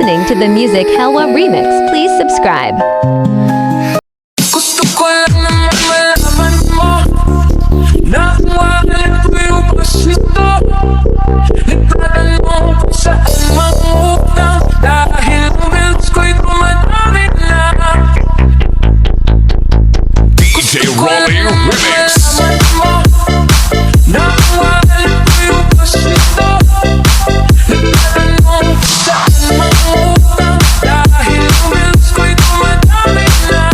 listening to the music Helwa Remix. Please subscribe. Gusto ko lang naman malaman mo na kung bakit ko yung pasito. Nagtatanong kung saan mangutang dahil ang bills ko'y tumadami na. DJ Rolly Remix. Na kung bakit ko yung pasito. Nagtatanong kung saan mangutang dahil ang bills ko'y tumadami na.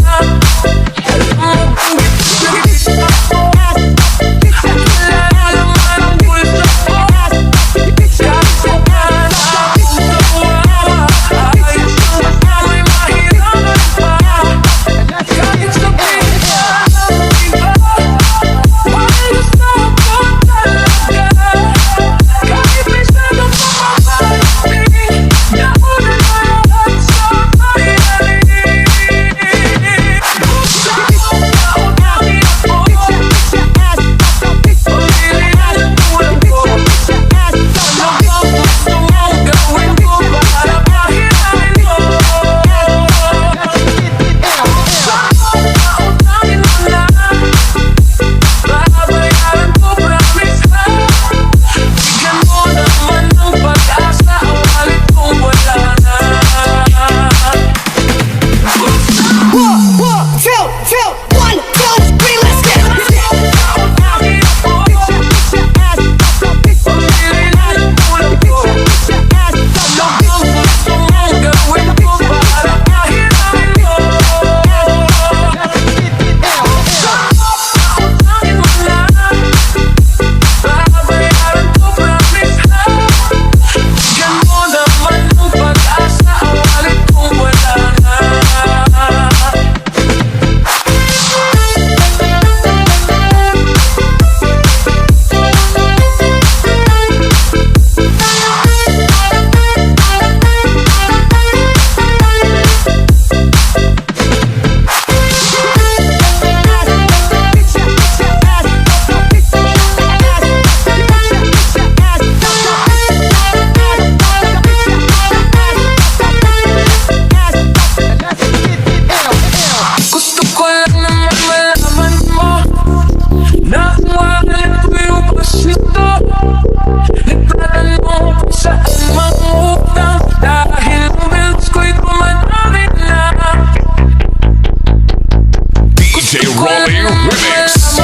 Rolly Remix.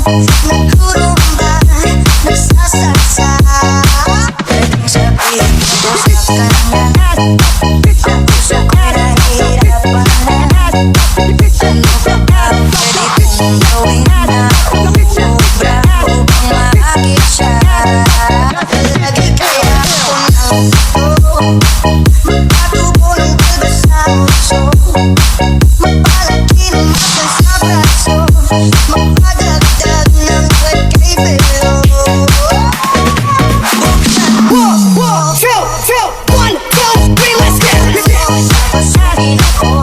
Nagkurong ba, nagsasaksa. Pwedeng sabihin ko sa kanya, ang puso ko'y nahihirapan na. Ano pa ba pwede kong gawin na umubra upang maakit siya? Lagi kaya ako nang gusto magpatubo ng kalba sa puso, magpalaki ng masa sa braso, magpadagdag ng kwet kay Belo. Buksan, 1, 2, 3, let's get it! Pasagin ako,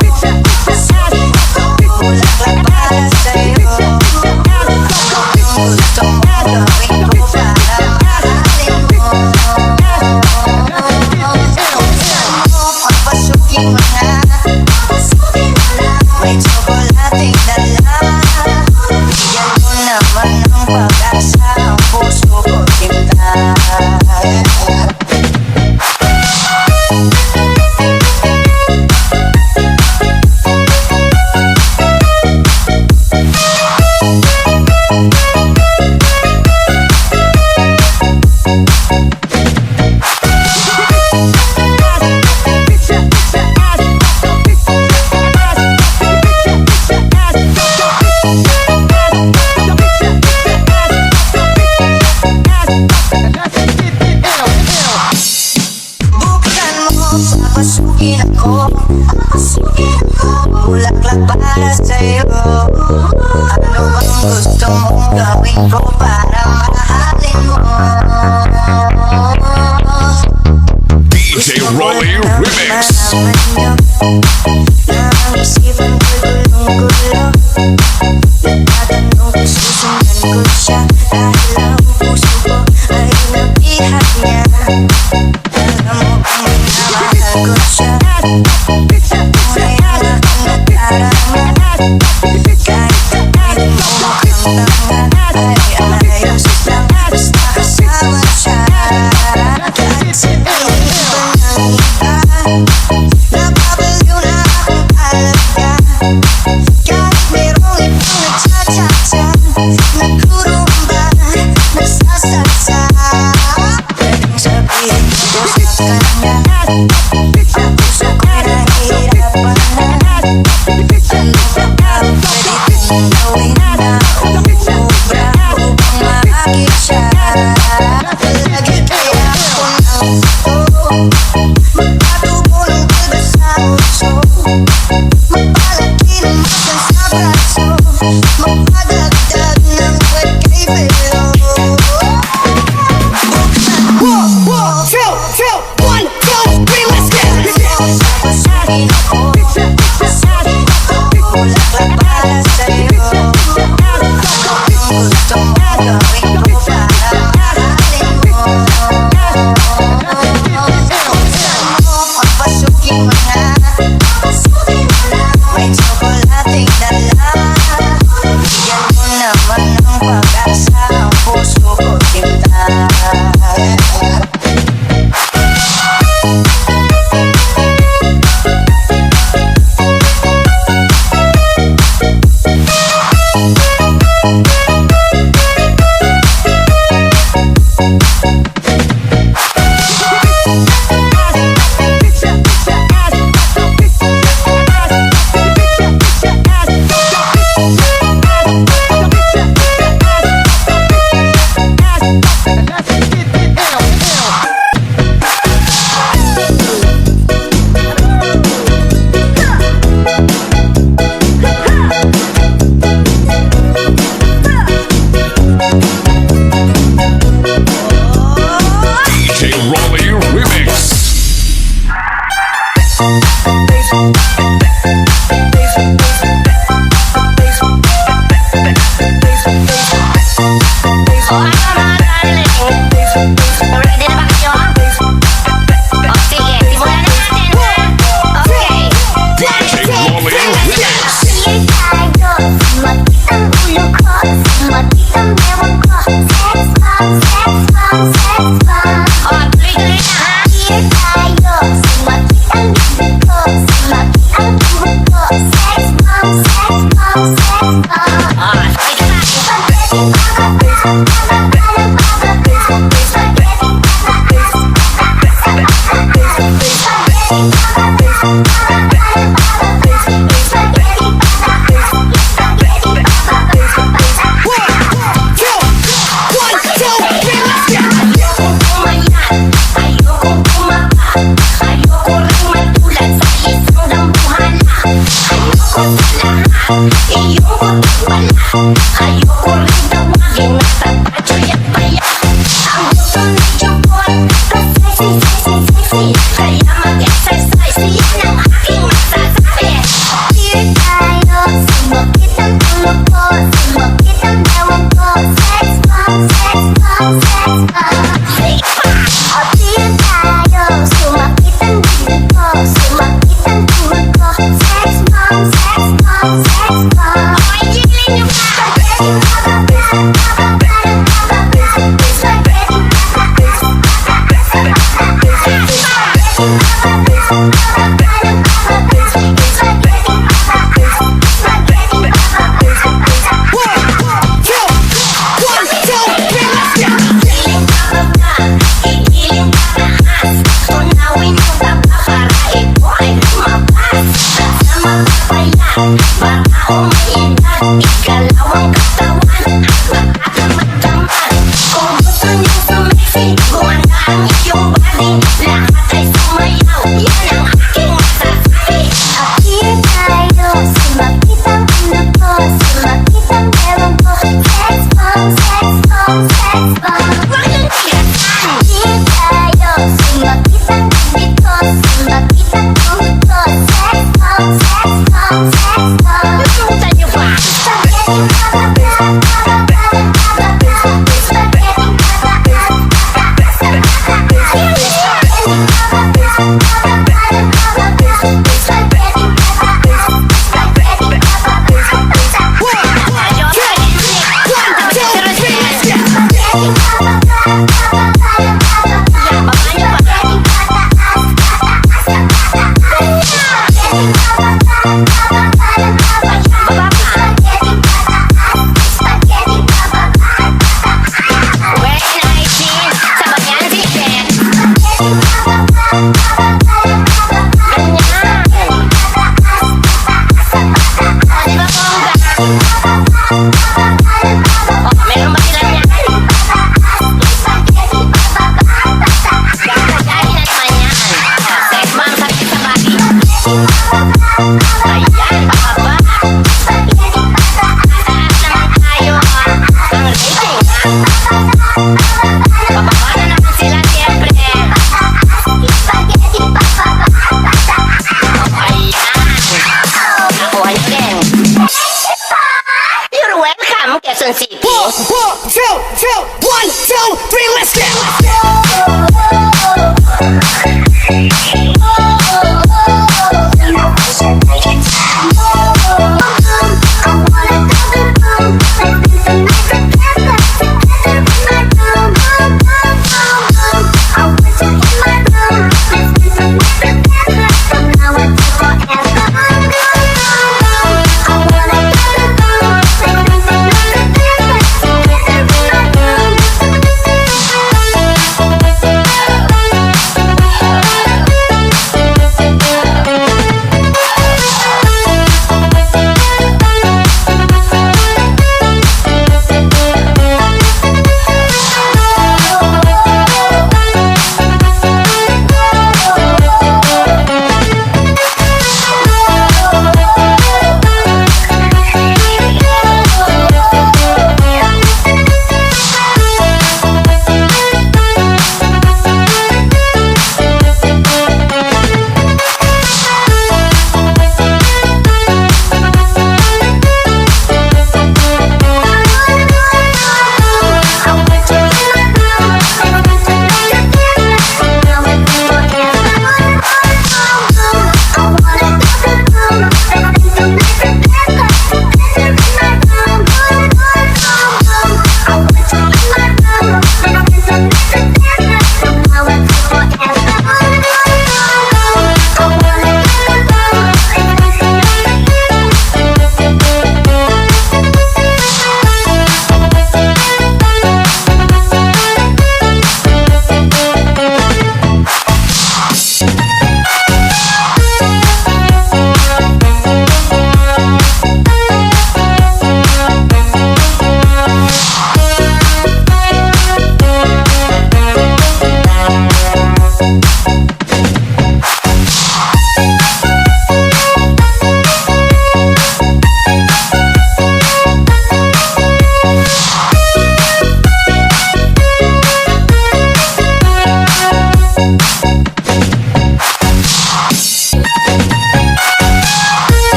pasagin ako, bulaklak para sa'yo. Anong gusto mo gawin ko para mahalin mo? Buksan mo, papasukin mo na, may tsokolating dala. Bigyan mo naman ng pag-asa ang puso ko, sinta. Buksan mo, papasukin ako, bulaklak para sa'yo. Ano bang gusto mong gawin ko para mahalin mo? DJ Rolly Remix. Ang isipan ko'y gulong-gulo, nagtatanong kung susundan ko siya, dahil ang puso ko ay nabihat niya. Alam mo bang minamahal ko siya, tunay na akong nag-arama. Kahit kapit mo mukhang tanga, ay ayos lang basta kasama siya. Kahit sabihin pa ng iba, napapaliw na akong talaga. Kahit merong ibang nagtsatsa-tsa, nagkurong ba, nagsasaksa. Pwedeng sabihin ko sa kanya, ang puso ko'y nahihirapan na. Ano pa ba pwede kong gawin na umubra Ayoko rin tawagin na tapadyo'y at payat. Ang gusto medyo boy, pa-sexy, sexy, sexy. Kaya mag-exercise, yan ang aking masasabi. Here tayo, sumakit ang ulo ko, sumakit ang ewan ko. Sex bomb, sex bomb, sex bomb. Sige pa! Here tayo, sumakit ang dibdib ko, sumakit ang tuhod ko. Sex bomb, sex bomb, sex bomb. Okay, jigilin niyo pa! Ikalawang katawan at magkakamagdaman. Kung gusto niyo sumexy, gumanda ang iyong body. Lahat ay sumayaw, yan ang aking masasabi. Here tayo, sumakit ang ulo ko, sumakit ang ewan ko. Sex bomb, sex bomb, sex bomb. Huwag nang tigasan. Here tayo, sumakit ang dibdib ko, sumakit ang tuhod ko. Sex bomb, sex bomb, sex bomb. Gusto niyo ba? You're welcome, Quezon City. 1, 2, 3, let's go!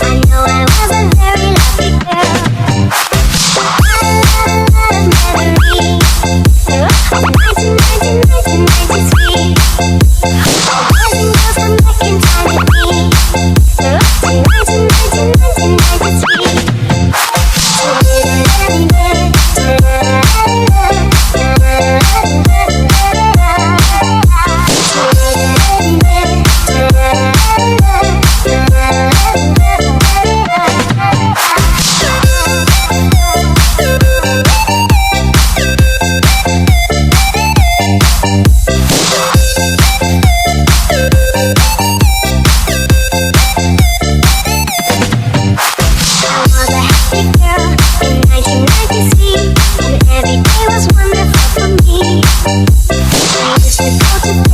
I know I was a very lucky girl. Ikaw just